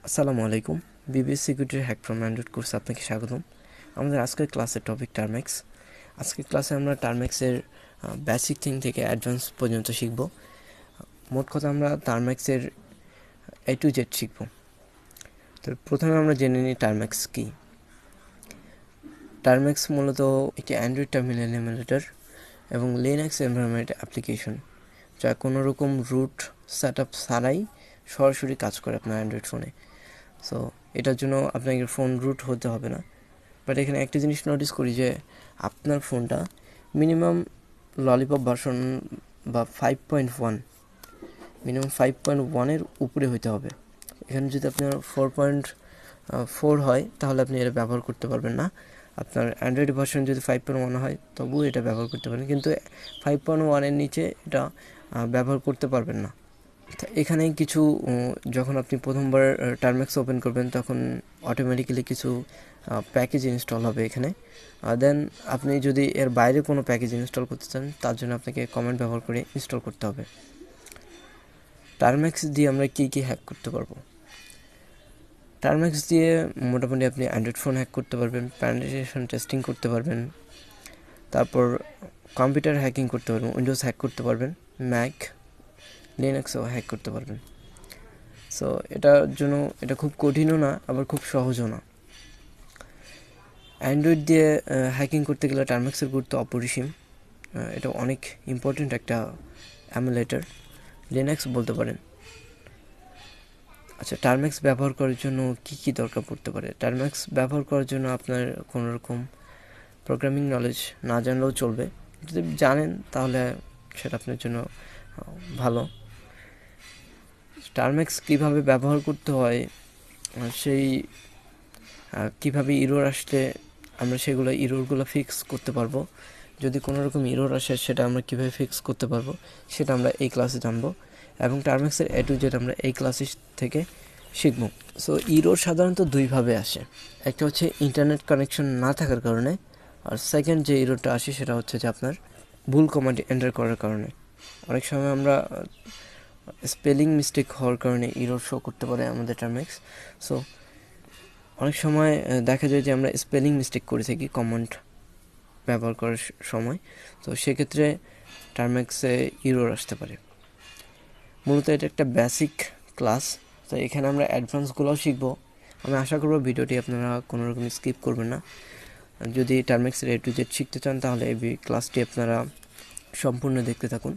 আসসালামু আলাইকুম। বিবিএস সিকিউরিটির হ্যাক ফ্রম অ্যান্ড্রয়েড কোর্সে আপনাকে স্বাগতম। আমাদের আজকের ক্লাসের টপিক টার্মেক্স। আজকের ক্লাসে আমরা টার্মেক্সের বেসিক থিং থেকে অ্যাডভান্স পর্যন্ত শিখব। মোট কথা আমরা টার্মেক্সের A to Z শিখব। তো প্রথমে আমরা জেনে নিই টার্মেক্স কী। টার্মেক্স মূলত একটি অ্যান্ড্রয়েড টার্মিনাল এমুলেটর এবং লিনাক্স এনভায়রনমেন্ট অ্যাপ্লিকেশন, যা কোনো রকম রুট সেট আপ ছাড়াই সরাসরি কাজ করে আপনার অ্যান্ড্রয়েড ফোনে। সো এটার জন্য আপনাকে ফোন রুট হতে হবে না। বাট এখানে একটা জিনিস নোটিস করি যে আপনার ফোনটা মিনিমাম ললিপপ ভার্সন বা 5.1 মিনিমাম 5.1-এর উপরে হইতে হবে। এখানে যদি আপনার 4.4 হয় তাহলে আপনি এটা ব্যবহার করতে পারবেন না। আপনার অ্যান্ড্রয়েড ভার্সন যদি 5.1 হয় তবুও এটা ব্যবহার করতে পারেন, কিন্তু 5.1-এর নিচে এটা ব্যবহার করতে পারবেন না। এখানে কিছু যখন আপনি প্রথমবার টার্মেক্স ওপেন করবেন তখন অটোমেটিক্যালি কিছু প্যাকেজ ইনস্টল হবে এখানে। দেন আপনি যদি এর বাইরে কোনো প্যাকেজ ইনস্টল করতে চান তার জন্য আপনাকে কমান্ড ব্যবহার করে ইনস্টল করতে হবে। টার্মেক্স দিয়ে আমরা কী কী হ্যাক করতে পারবো? টার্মেক্স দিয়ে মোটামুটি আপনি অ্যান্ড্রয়েড ফোন হ্যাক করতে পারবেন, পেনিট্রেশন টেস্টিং করতে পারবেন, তারপর কম্পিউটার হ্যাকিং করতে পারবেন, উইন্ডোজ হ্যাক করতে পারবেন, ম্যাক লিনাক্সও হ্যাক করতে পারবেন। সো এটার জন্য এটা খুব কঠিনও না, আবার খুব সহজও না। অ্যান্ড্রয়েড দিয়ে হ্যাকিং করতে গেলে টার্মেক্সের গুরুত্ব অপরিসীম। এটা অনেক ইম্পর্টেন্ট একটা এমুলেটর, লিনাক্স বলতে পারেন। আচ্ছা, টার্মেক্স ব্যবহার করার জন্য কি কি দরকার পড়তে পারে? টার্মেক্স ব্যবহার করার জন্য আপনার কোনো রকম প্রোগ্রামিং নলেজ না জানলেও চলবে। যদি জানেন তাহলে সেটা আপনার জন্য ভালো। টার্মেক্স কীভাবে ব্যবহার করতে হয়, সেই কীভাবে ইরর আসলে আমরা সেগুলো ইররগুলো ফিক্স করতে পারবো, যদি কোনো রকম ইরর আসে সেটা আমরা কীভাবে ফিক্স করতে পারবো সেটা আমরা এই ক্লাসে জানবো, এবং টার্মেক্সের A to Z আমরা এই ক্লাসে থেকে শিখব। সো ইরর সাধারণত দুইভাবে আসে, একটা হচ্ছে ইন্টারনেট কানেকশন না থাকার কারণে, আর সেকেন্ড যে ইররটা আসে সেটা হচ্ছে যে আপনার ভুল কমান্ড এন্টার করার কারণে। অনেক সময় আমরা স্পেলিং মিস্টেক হওয়ার কারণে ইরর শো করতে পারে আমাদের টার্মেক্স। সো অনেক সময় দেখা যায় যে আমরা স্পেলিং মিস্টেক করে থাকি কমান্ড ব্যবহার করার সময়, তো সেক্ষেত্রে টার্মেক্সে ইরর আসতে পারে। মূলত এটা একটা বেসিক ক্লাস, তো এখানে আমরা অ্যাডভান্সগুলোও শিখব। আমি আশা করব ভিডিওটি আপনারা কোনো রকম স্কিপ করবেন না। যদি টার্মেক্সের A to Z শিখতে চান তাহলে এই ক্লাসটি আপনারা সম্পূর্ণ দেখতে থাকুন।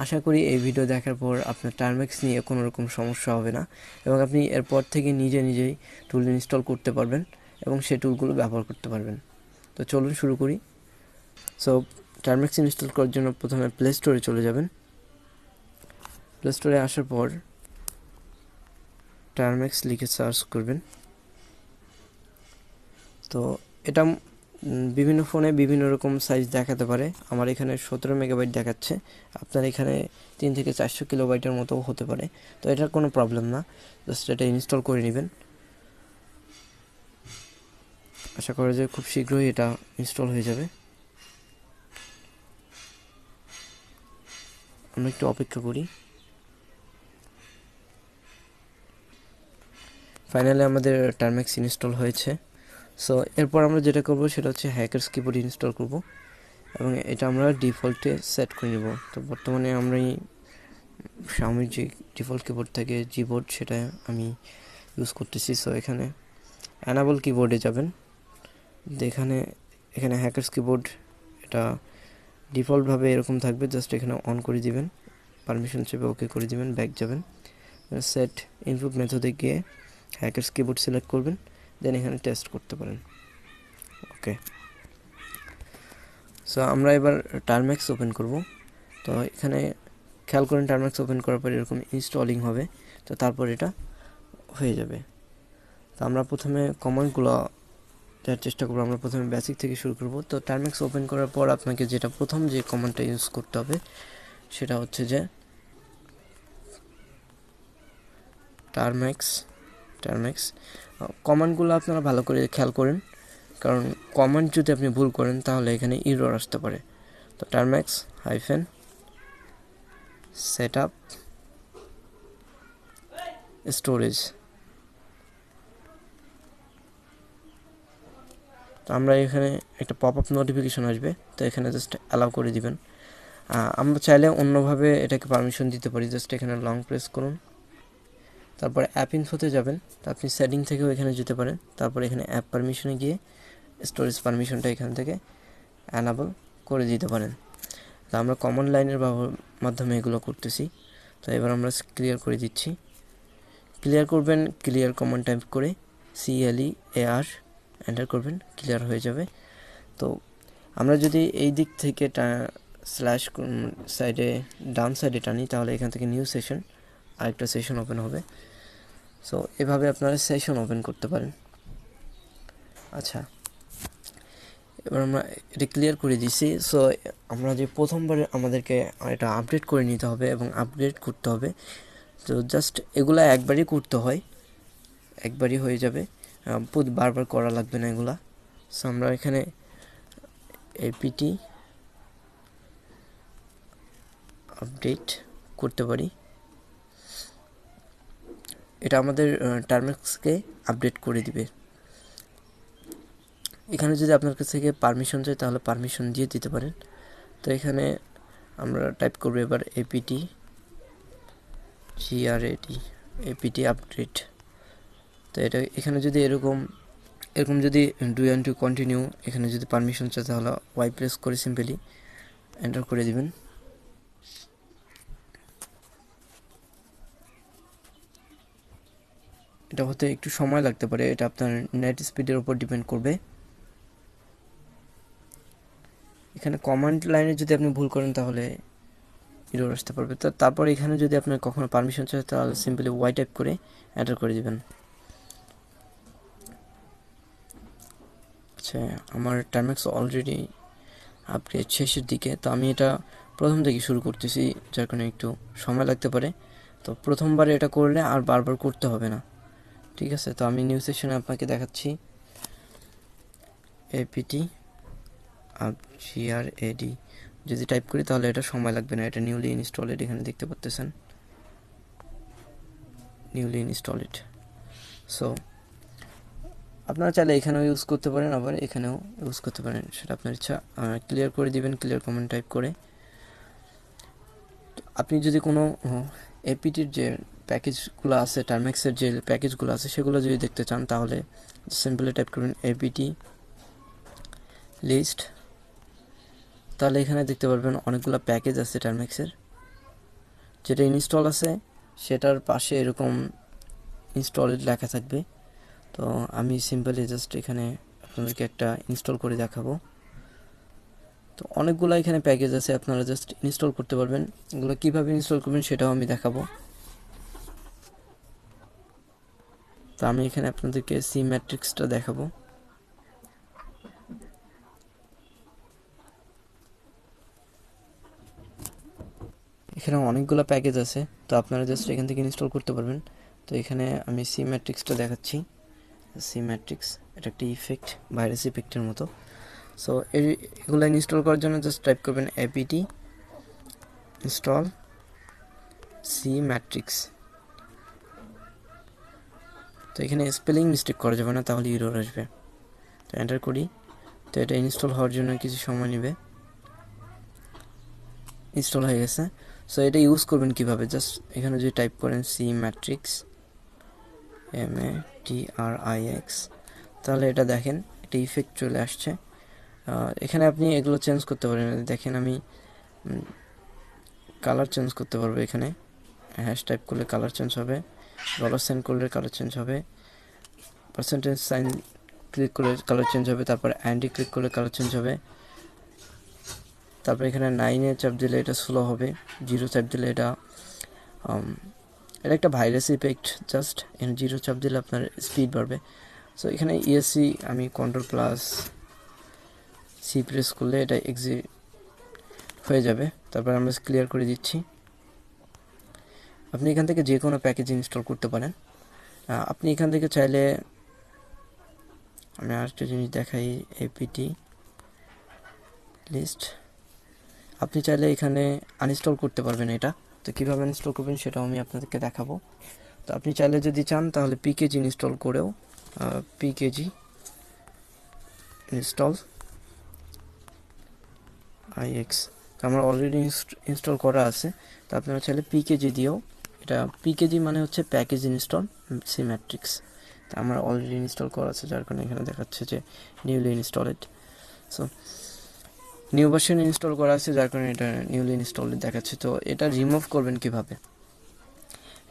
আশা করি এই ভিডিও দেখার পর আপনার টার্মেক্স নিয়ে কোনো রকম সমস্যা হবে না, এবং আপনি এরপর থেকে নিজেই টুল ইনস্টল করতে পারবেন এবং সেই টুলগুলো ব্যবহার করতে পারবেন। তো চলুন শুরু করি। সো টার্মেক্স ইনস্টল করার জন্য প্রথমে প্লে স্টোরে চলে যাবেন। প্লে স্টোরে আসার পর টার্মেক্স লিখে সার্চ করবেন। তো এটা বিভিন্ন ফোনে বিভিন্ন রকম সাইজ দেখাতে পারে। আমার এখানে 17 মেগাবাইট দেখাচ্ছে, আপনার এখানে 3 থেকে 400 কিলোবাইটের মতো হতে পারে। তো এটার কোনো প্রবলেম না, জাস্ট এটা ইনস্টল করে নেবেন। আশা করা যায় খুব শীঘ্রই এটা ইনস্টল হয়ে যাবে। আমরা একটু অপেক্ষা করি। ফাইনালি আমাদের টার্মেক্স ইনস্টল হয়েছে। সো এরপর আমরা যেটা করব সেটা হচ্ছে হ্যাকারস কিবোর্ড ইনস্টল করব, এবং এটা আমরা ডিফল্টে সেট করে নেব। তো বর্তমানে আমরা Xiaomi যে ডিফল্ট কিবোর্ড থাকে জিবোর্ড, সেটা আমি ইউজ করতেছি। সো এখানে অ্যানাবল কিবোর্ডে যাবেন, এখানে হ্যাকারস কিবোর্ড এটা ডিফল্টভাবে এরকম থাকবে, জাস্ট এখানে অন করে দিবেন, পারমিশন চেপে ওকে করে দিবেন, ব্যাক যাবেন, সেট ইনপুট মেথডে গিয়ে হ্যাকারস কিবোর্ড সিলেক্ট করবেন, দেন এখানে টেস্ট করতে পারেন। ওকে, সো আমরা এবার টার্মেক্স ওপেন করব। তো এখানে খেয়াল করেন টার্মেক্স ওপেন করার পর এরকম ইনস্টলিং হবে, তো তারপর এটা হয়ে যাবে। তো আমরা প্রথমে কমান্ডগুলো দেওয়ার চেষ্টা করবো। আমরা প্রথমে বেসিক থেকে শুরু করব। তো টার্মেক্স ওপেন করার পর আপনাকে যেটা প্রথম যে কমান্ডটা ইউজ করতে হবে সেটা হচ্ছে যে টার্মেক্স কমান্ডগুলো আপনারা ভালো করে খেয়াল করেন, কারণ কমান্ড যদি আপনি ভুল করেন তাহলে এখানে ইরর আসতে পারে। তো টার্মেক্স হাইফেন সেটআপ স্টোরেজ, তো আমরা এখানে একটা পপ আপ নোটিফিকেশন আসবে, তো এখানে জাস্ট অ্যালাউ করে দিবেন। আমরা চাইলে অন্যভাবে এটাকে পারমিশন দিতে পারি। জাস্ট এখানে লং প্রেস করুন, তারপর অ্যাপ ইনফোতে যাবেন, তো আপনি সেটিং থেকেও এখানে যেতে পারেন। তারপর এখানে অ্যাপ পারমিশনে গিয়ে স্টোরেজ পারমিশনটা এখান থেকে অ্যানাবল করে দিতে পারেন। তো আমরা কমন লাইনের মাধ্যমে এগুলো করতেছি। তো এবার আমরা ক্লিয়ার করে দিচ্ছি। ক্লিয়ার করবেন, ক্লিয়ার কমান্ড টাইপ করে CLEAR এন্টার করবেন, ক্লিয়ার হয়ে যাবে। তো আমরা যদি এই দিক থেকে স্ল্যাশ সাইডে ডান সাইডে টানি, তাহলে এখান থেকে নিউ সেশন আরেকটা সেশন ওপেন হবে। সো এভাবে আপনারা সেশন ওপেন করতে পারেন। আচ্ছা, এবার আমরা এটা ক্লিয়ার করে দিছি। সো আমরা যে প্রথমবার আমাদেরকে এটা আপডেট করে নিতে হবে এবং আপগ্রেড করতে হবে। তো জাস্ট এগুলা একবারই করতে হয়, একবারই হয়ে যাবে, বারবার করা লাগবে না এগুলা। সো আমরা এখানে apt আপডেট করতে পারি। এটা আমাদের টার্মেক্সকে আপডেট করে দিবে। এখানে যদি আপনার কাছ থেকে পারমিশন চাই তাহলে পারমিশন দিয়ে দিতে পারেন। তো এখানে আমরা টাইপ করব এবার apt apt আপডেট। তো এটা এখানে যদি এরকম যদি ডু ওয়ান্ট টু কন্টিনিউ এখানে যদি পারমিশন চাই তাহলে ওয়াই প্রেস করে সিম্পলি এন্টার করে দিবেন। এটা হতে একটু সময় লাগতে পারে, এটা আপনার নেট স্পিডের উপর ডিপেন্ড করবে। এখানে কমান্ড লাইনে যদি আপনি ভুল করেন তাহলে এরর আসতে পারবে। তো তারপর এখানে যদি আপনার কখনো পারমিশন চাই তাহলে সিম্পলি ওয়াই টাইপ করে এন্টার করে দিবেন। আচ্ছা, আমার টার্মেক্স অলরেডি আপডেট শেষের দিকে, তো আমি এটা প্রথম থেকে শুরু করতেছি, যার কারণে একটু সময় লাগতে পারে। তো প্রথমবার এটা করলে আর বারবার করতে হবে না, ঠিক আছে? তো আমি নিউ সেশনে আপনাকে দেখাচ্ছি apt grad যদি টাইপ করি তাহলে এটা সময় লাগবে না। এটা নিউলি ইনস্টলেড, এখানে দেখতে পাচ্ছেন নিউলি ইনস্টলেড। সো আপনারা চাইলে এখানেও ইউজ করতে পারেন, আবার এখানেও ইউজ করতে পারেন, সেটা আপনার ইচ্ছা। ক্লিয়ার করে দিবেন, ক্লিয়ার কমেন্ট টাইপ করে। আপনি যদি কোনো এপিটির যে প্যাকেজগুলো আছে, টার্মেক্সের যে প্যাকেজগুলো আছে সেগুলো যদি দেখতে চান তাহলে সিম্পলি টাইপ করবেন apt লিস্ট। তাহলে এখানে দেখতে পারবেন অনেকগুলো প্যাকেজ আছে টার্মেক্সের। যেটা ইনস্টল আছে সেটার পাশে এরকম ইনস্টলেড লেখা থাকবে। তো আমি সিম্পলি জাস্ট এখানে আপনাদেরকে একটা ইনস্টল করে দেখাবো। তো অনেকগুলো এখানে প্যাকেজ আছে, আপনারা জাস্ট ইনস্টল করতে পারবেন। এগুলো কীভাবে ইনস্টল করবেন সেটাও আমি দেখাবো। তো আমি এখানে আপনাদেরকে সি ম্যাট্রিক্সটা দেখাবো। এখানে অনেকগুলো প্যাকেজ আছে, তো আপনারা জাস্ট এখান থেকে ইনস্টল করতে পারবেন। তো এখানে আমি সি ম্যাট্রিক্সটা দেখাচ্ছি। সি ম্যাট্রিক্স এটা একটি ইফেক্ট, ভাইরাস ইফেক্টের মতো। সো এগুলো ইনস্টল করার জন্য জাস্ট টাইপ করবেন apt ইনস্টল সি ম্যাট্রিক্স। তো এখানে স্পেলিং মিস্টেক করা যাবে না, তাহলে এরর আসবে। তো এন্টার করি। তো এটা ইনস্টল হওয়ার জন্য কিছু সময় নেবে। ইনস্টল হয়ে গেছে। সো এটা ইউজ করবেন কিভাবে, জাস্ট এখানে যদি টাইপ করেন সি ম্যাট্রিক্স MATRIX, তাহলে এটা দেখেন একটা ইফেক্ট চলে আসছে। এখানে আপনি এগুলো চেঞ্জ করতে পারেন। দেখেন আমি কালার চেঞ্জ করতে পারবো। এখানে হ্যাশ টাইপ করলে কালার চেঞ্জ হবে, $সাইন করলে কালার চেঞ্জ হবে, পার্সেন্টেজ সাইন ক্লিক করলে কালার চেঞ্জ হবে, তারপর অ্যান্ডি ক্লিক করলে কালার চেঞ্জ হবে, তারপর এখানে 9-এ চাপ দিলে এটা স্লো হবে, 0 চাপ দিলে এটা একটা ভাইরাস ইফেক্ট। জাস্ট এখানে 0 চাপ দিলে আপনার স্পিড বাড়বে। সো এখানে ইএসসি আমি Ctrl+C প্রেস করলে এটা এক্সিট হয়ে যাবে। তারপর আমরা ক্লিয়ার করে দিচ্ছি। আপনি এখান থেকে যে কোনো প্যাকেজ ইনস্টল করতে পারেন। আপনি এখান থেকে চাইলে, আমি আরেকটা জিনিস দেখাই, apt লিস্ট, আপনি চাইলে এখানে আনইনস্টল করতে পারবেন এটা। তো কীভাবে ইনস্টল করবেন সেটাও আমি আপনাদেরকে দেখাবো। তো আপনি চাইলে যদি চান তাহলে পিকেজি ইনস্টল করেও পিকেজি ইনস্টল ix। তো আমার অলরেডি ইনস্টল করা আছে। তো আপনারা চাইলে পিকেজি দিয়েও, এটা পিকেজি মানে হচ্ছে প্যাকেজ ইনস্টল সিম্যাট্রিক্স। তো আমার অলরেডি ইনস্টল করা আছে, যার কারণে এখানে দেখাচ্ছে যে newly installed. So new version install করা আছে, যার কারণে এটা নিউলি ইনস্টলেড দেখাচ্ছে। তো এটা রিমুভ করবেন কিভাবে?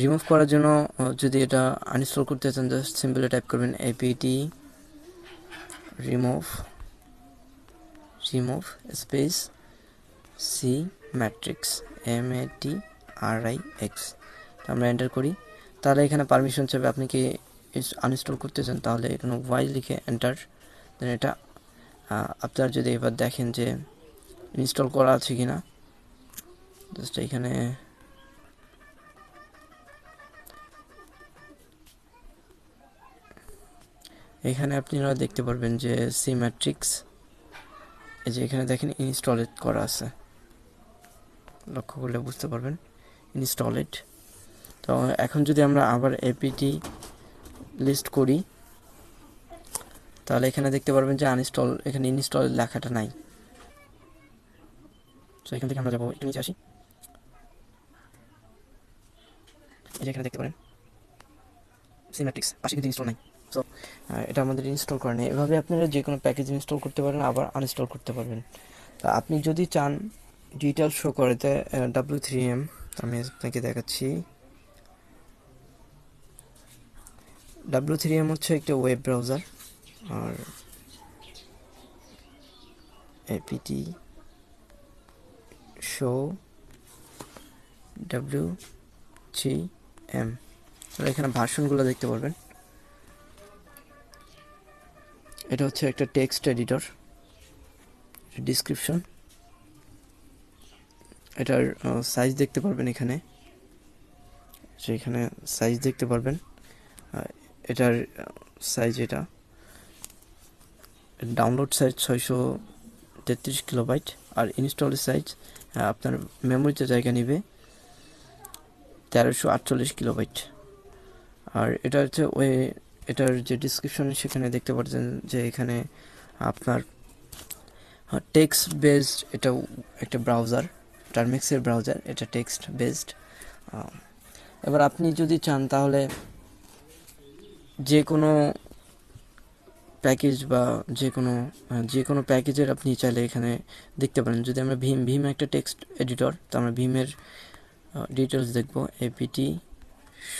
রিমুভ করার জন্য যদি এটা আনইনস্টল করতে চান, জাস্ট সিম্পলি টাইপ করবেন apt remove space C matrix matrix। আমরা এন্টার করি, তাহলে এখানে পারমিশন চাইবে। আপনি কি আনইনস্টল করতে চান, তাহলে এখানে ওয়াই লিখে এন্টার দেন। এটা আপনারা যদি এবার দেখেন যে ইনস্টল করা আছে কিনা, জাস্ট এখানে আপনারা দেখতে পারবেন যে সি ম্যাট্রিক্স, এই যে এখানে দেখেন ইনস্টলেড করা আছে, লক্ষ্য করলে বুঝতে পারবেন ইনস্টলেড। তো এখন যদি আমরা আবার এপিটি লিস্ট করি, তাহলে এখানে দেখতে পারবেন যে আনইনস্টল, এখানে ইনস্টল লেখাটা নাই। তো এখান থেকে আমরা যাবো একটু নিচে আসি, এই যে এখানে দেখতে পারেন সিম্যাট্রিক্স পাশে কিন্তু ইনস্টল নাই। সো এটা আমাদের ইনস্টল করা নেই। এভাবে আপনারা যে কোনো প্যাকেজ ইনস্টল করতে পারেন, আবার আনইনস্টল করতে পারবেন। তা আপনি যদি চান ডিটেল শো করতে W3M, আমি আপনাকে দেখাচ্ছি। W3M হচ্ছে একটা ওয়েব ব্রাউজার, আর apt show W3M, এখানে ভার্সনগুলো দেখতে পারবেন। এটা হচ্ছে একটা টেক্সট এডিটর, ডিসক্রিপশন, এটার সাইজ দেখতে পারবেন এখানে, এখানে সাইজ দেখতে পারবেন। এটার সাইজ, এটা ডাউনলোড সাইজ 633 কিলোবাইট, আর ইনস্টল সাইজ আপনার মেমোরিতে জায়গা নেবে 1348 কিলোবাইট। আর এটা হচ্ছে এটার যে ডিসক্রিপশন, সেখানে দেখতে পাচ্ছেন যে এখানে আপনার টেক্সট বেসড, এটা একটা ব্রাউজার, টার্মেক্সের ব্রাউজার, এটা টেক্সট বেসড। এবার আপনি যদি চান, তাহলে যে কোনো প্যাকেজ বা যে কোনো প্যাকেজের আপনি চাইলে এখানে দেখতে পারেন। যদি আমরা ভীম একটা টেক্সট এডিটর, তো আমরা ভীমের ডিটেলস দেখব। apt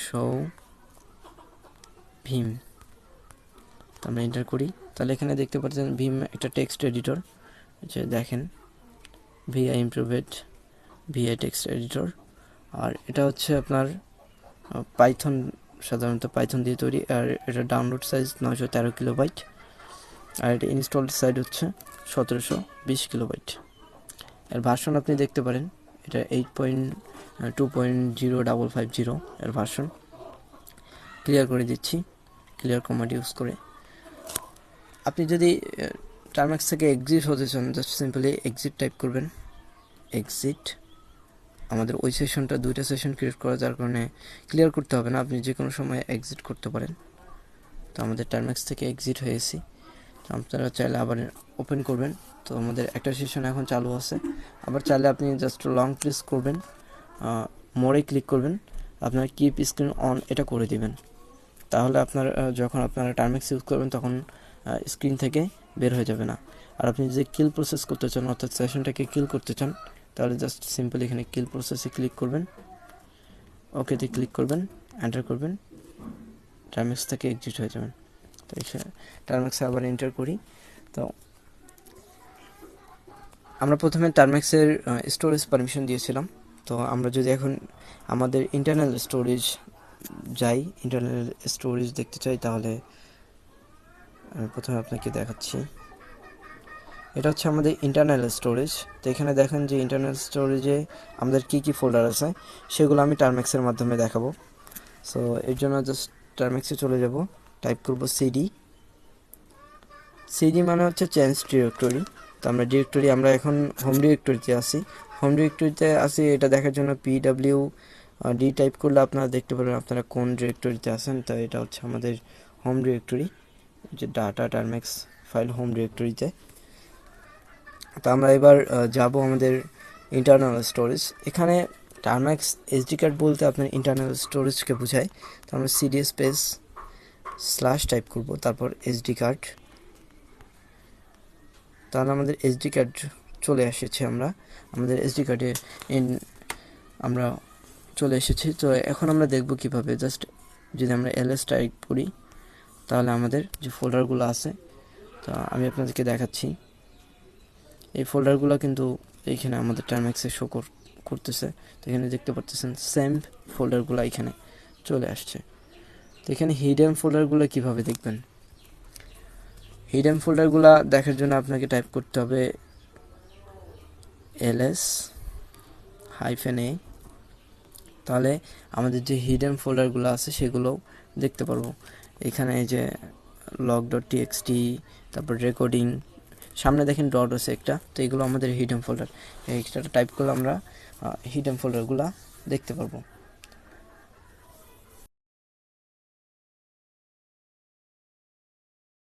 show ভীম, তো আমরা এন্টার করি, তাহলে এখানে দেখতে পাচ্ছেন ভীম একটা টেক্সট এডিটর, যে দেখেন vi improved vi text editor. আর এটা হচ্ছে আপনার পাইথন, সাধারণত পাইথন দিয়ে তৈরি। আর এটা ডাউনলোড সাইজ 913 কিলোবাইট, আর এটা ইনস্টলড সাইজ হচ্ছে 1720 কিলোবাইট। এর ভার্সন আপনি দেখতে পারেন, এটা 8.2.0550 এর ভার্সন। ক্লিয়ার করে দিচ্ছি, ক্লিয়ার কমান্ড ইউজ করে। আপনি যদি টার্মেক্স থেকে এক্সিট হতে চান, জাস্ট সিম্পলি এক্সিট টাইপ করবেন, এক্সিট। আমাদের ওই সেশনটা 2টা সেশন ক্রিয়েট করা, যার কারণে ক্লিয়ার করতে হবে না, আপনি যে কোনো সময় এক্সিট করতে পারেন। তো আমাদের টার্মেক্স থেকে এক্সিট হয়েছি, তো আপনারা চাইলে আবার ওপেন করবেন। তো আমাদের একটা সেশন এখন চালু আছে। আবার চাইলে আপনি জাস্ট লং প্রেস করবেন, মোড়ে ক্লিক করবেন, আপনার কিপ স্ক্রিন অন এটা করে দিবেন। তাহলে আপনার যখন আপনারা টার্মেক্স ইউজ করবেন, তখন স্ক্রিন থেকে বের হয়ে যাবে না। আর আপনি যে কিল প্রসেস করতে চান, অর্থাৎ সেশনটাকে কিল করতে চান, তাহলে জাস্ট সিম্পল এখানে কিল প্রসেসে ক্লিক করবেন, ওকেতে ক্লিক করবেন, এন্টার করবেন, টার্মেক্স থেকে এক্সিট হয়ে যাবেন। তো টার্মেক্সে আবার এন্টার করি। তো আমরা প্রথমে টার্মেক্সের স্টোরেজ পারমিশন দিয়েছিলাম। তো আমরা যদি এখন আমাদের ইন্টারনাল স্টোরেজ যাই, ইন্টারনাল স্টোরেজ দেখতে চাই, তাহলে আমি প্রথমে আপনাকে দেখাচ্ছি। এটা হচ্ছে আমাদের ইন্টারনাল স্টোরেজ। তো এখানে দেখেন যে ইন্টারনাল স্টোরেজে আমাদের কি কি ফোল্ডার আছে, সেগুলো আমি টার্মেক্সের মাধ্যমে দেখাবো। সো এর জন্য জাস্ট টার্মেক্সে চলে যাব, টাইপ করব সিডি মানে হচ্ছে চেঞ্জ ডিরেক্টরি। তো আমরা এখন হোম ডিরেক্টরিতে আছি। হোম ডিরেক্টরিতে আছি, এটা দেখার জন্য PWD টাইপ করলে আপনারা দেখতে পারবেন আপনারা কোন ডিরেক্টরিতে আছেন। তো এটা হচ্ছে আমাদের হোম ডিরেক্টরি, যে ডাটা টার্মেক্স ফাইল হোম ডিরেক্টরিতে। তো আমরা এবার যাব আমাদের ইন্টারনাল স্টোরেজ। এখানে টার্মাক্স এসডি কার্ড বলতে আপনার ইন্টারনাল স্টোরেজকে বোঝায়। তো আমরা সিডি স্পেস স্ল্যাশ টাইপ করব, তারপর এসডি কার্ড। তাহলে আমাদের এসডি কার্ড চলে এসেছে, আমাদের এসডি কার্ডে আমরা চলে এসেছি। তো এখন আমরা দেখব কিভাবে, জাস্ট যদি আমরা এলএস টাইপ করি তাহলে আমাদের যে ফোল্ডারগুলো আছে, তো আমি আপনাদেরকে দেখাচ্ছি। এই ফোল্ডারগুলো কিন্তু এইখানে আমাদের টার্মাক্সে শো করতেছে। তো এখানে দেখতে পাচ্ছেন সেম ফোল্ডারগুলো এখানে চলে আসছে। তো এখানে হিডেন ফোল্ডারগুলো কিভাবে দেখবেন? হিডেন ফোল্ডারগুলো দেখার জন্য আপনাকে টাইপ করতে হবে ls-a, তাহলে আমাদের যে হিডেন ফোল্ডারগুলো আছে সেগুলোও দেখতে পারবো। এখানে এই যে log.txt, তারপর রেকর্ডিং, সামনে দেখেন ডট আছে একটা, তো এগুলো আমাদের হিডেন ফোল্ডার। এইটা টাইপ করলে আমরা হিডেন ফোল্ডারগুলো দেখতে পারবো।